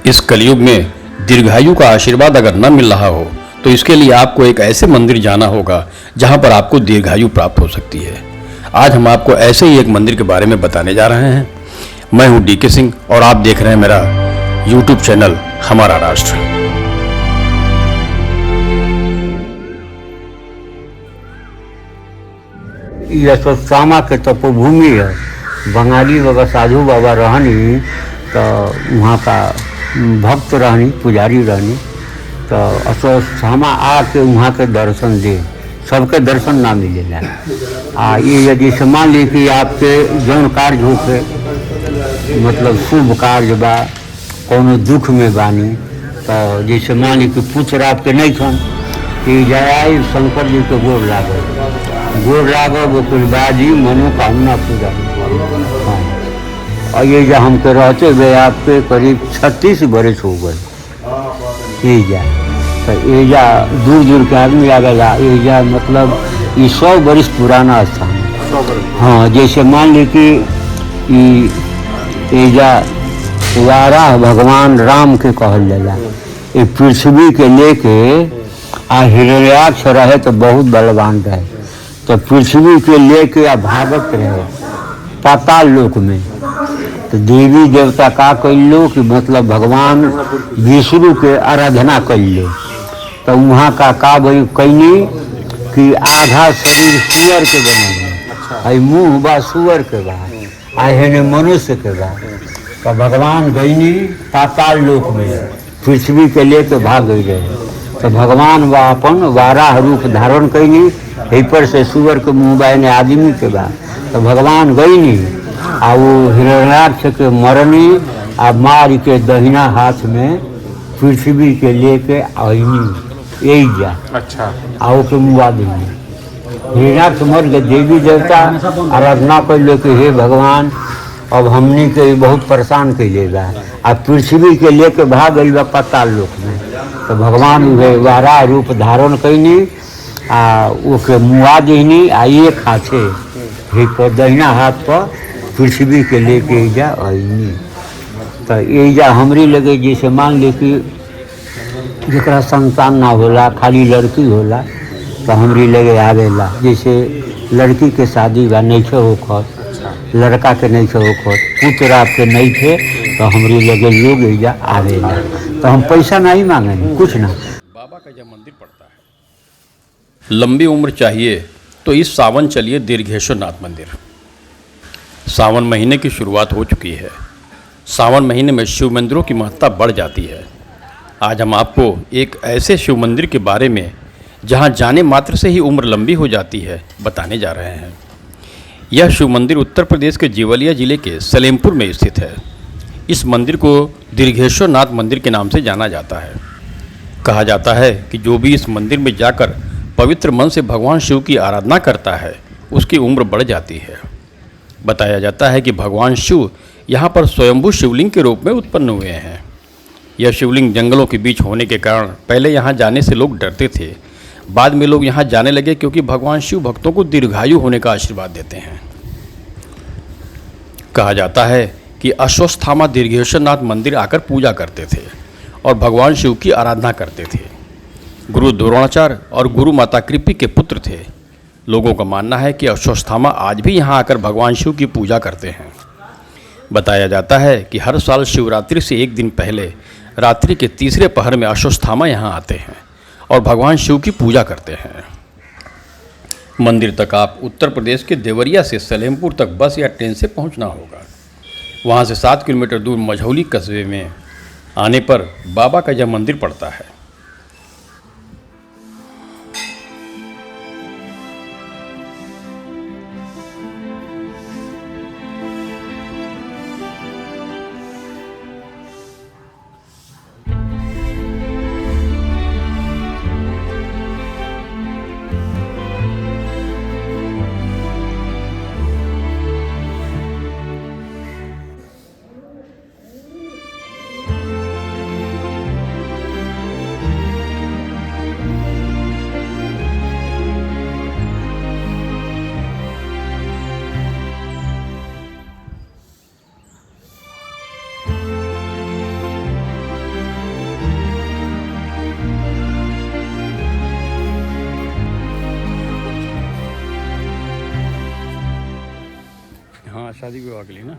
इस कलयुग में दीर्घायु का आशीर्वाद अगर न मिल रहा हो तो इसके लिए आपको एक ऐसे मंदिर जाना होगा जहां पर आपको दीर्घायु प्राप्त हो सकती है। आज हम आपको ऐसे ही एक मंदिर के बारे में बताने जा रहे हैं। मैं हूं डीके सिंह और आप देख रहे हैं मेरा यूट्यूब चैनल हमारा राष्ट्र। यह अश्वत्थामा के तपोभूमि है। बंगाली बाबा साधु बाबा रहनी तो वहाँ का भक्त रहनी, पुजारी रहनी, तो अश्वत्थामा आके वहाँ के दर्शन दे, सबके दर्शन ना मिलेला। ये यदि मान ली कि आपके जौन कार्य होके मतलब शुभ कार्य बा, कोनो दुख में बानी, तो जैसे मान ली कि पुत्र आपके नहीं खन कि जय शंकर जी के गोर लागो ओकर बाजी मनोकामना पूरा। हाँ, और ये जो हमके रहते हुए आपके करीब 36 बरस हो गए। एजा तो एजा दूर दूर के आदमी आवेला। एजा मतलब ये 100 बरस पुराना स्थान है। हाँ, जैसे मान ली कि एजा वाराह भगवान राम के कहल जाला। ये पृथ्वी के लेके हिरण्याक्ष रहे तो बहुत बलवान रहे, तो पृथ्वी के लेके भागत रहे पाताल लोक में। तो देवी देवता का कैलो कि मतलब भगवान विष्णु के आराधना कैलो। तो वहाँ का भाई कैनी कि आधा शरीर सुअर के बने, मुँह बा सुअर के बा, हेने मनुष्य के बा। तो भगवान गईनी पाताल लोक में, पृथ्वी के लिए तो भाग गई रहे। तो भगवान बा अपन वाराह रूप धारण कैनी, यही पर से सुअर के मुँह बा ने आदमी के बा। तो भगवान गईनी आ वो हिरण्याक्ष के मरनी आ मार के दहिना हाथ में पृथ्वी के लेके आईनी यही जा। अच्छा, आओ के मुआ देंगे। हिरण्याक्ष मर के देवी देवता आराधना कर लो कि हे भगवान अब हमनी के बहुत परेशान कैले बा, आ पृथ्वी के लेके भाग गई बा पाताल लोक में। तो भगवान वाराह रूप धारण कैनी आ ओके मुआ देनी आ एक हाथे दहिना हाथ पर पृथ्वी के लेके एजा आईनी। तो एजा हमरी लगे जैसे मान ली कि जरा संतान ना होला, खाली लड़की होला, तो हमरी लगे आवेला। जैसे लड़की के शादी बा नहीं थे होखत, लड़का के नहीं थे होखत, पुत्र आपके नहीं थे, तो हमरी लगे लोग एजा आवेला। तो हम पैसा नहीं मांगेंगे, कुछ ना। बाबा का जब मंदिर पड़ता है, लंबी उम्र चाहिए तो इस सावन चलिए दीर्घेश्वर नाथ मंदिर। सावन महीने की शुरुआत हो चुकी है। सावन महीने में शिव मंदिरों की महत्ता बढ़ जाती है। आज हम आपको एक ऐसे शिव मंदिर के बारे में जहां जाने मात्र से ही उम्र लंबी हो जाती है बताने जा रहे हैं। यह शिव मंदिर उत्तर प्रदेश के जीवलिया जिले के सलेमपुर में स्थित है। इस मंदिर को दीर्घेश्वर नाथ मंदिर के नाम से जाना जाता है। कहा जाता है कि जो भी इस मंदिर में जाकर पवित्र मन से भगवान शिव की आराधना करता है उसकी उम्र बढ़ जाती है। बताया जाता है कि भगवान शिव यहाँ पर स्वयंभू शिवलिंग के रूप में उत्पन्न हुए हैं। यह शिवलिंग जंगलों के बीच होने के कारण पहले यहाँ जाने से लोग डरते थे। बाद में लोग यहाँ जाने लगे क्योंकि भगवान शिव भक्तों को दीर्घायु होने का आशीर्वाद देते हैं। कहा जाता है कि अश्वत्थामा दीर्घेश्वर नाथ मंदिर आकर पूजा करते थे और भगवान शिव की आराधना करते थे। गुरु द्रोणाचार्य और गुरु माता कृपी के पुत्र थे। लोगों का मानना है कि अश्वत्थामा आज भी यहाँ आकर भगवान शिव की पूजा करते हैं। बताया जाता है कि हर साल शिवरात्रि से एक दिन पहले रात्रि के तीसरे पहर में अश्वत्थामा यहाँ आते हैं और भगवान शिव की पूजा करते हैं। मंदिर तक आप उत्तर प्रदेश के देवरिया से सलेमपुर तक बस या ट्रेन से पहुँचना होगा। वहाँ से 7 किलोमीटर दूर मझौली कस्बे में आने पर बाबा का यह मंदिर पड़ता है। हाँ शादी विवाह के लिए ना।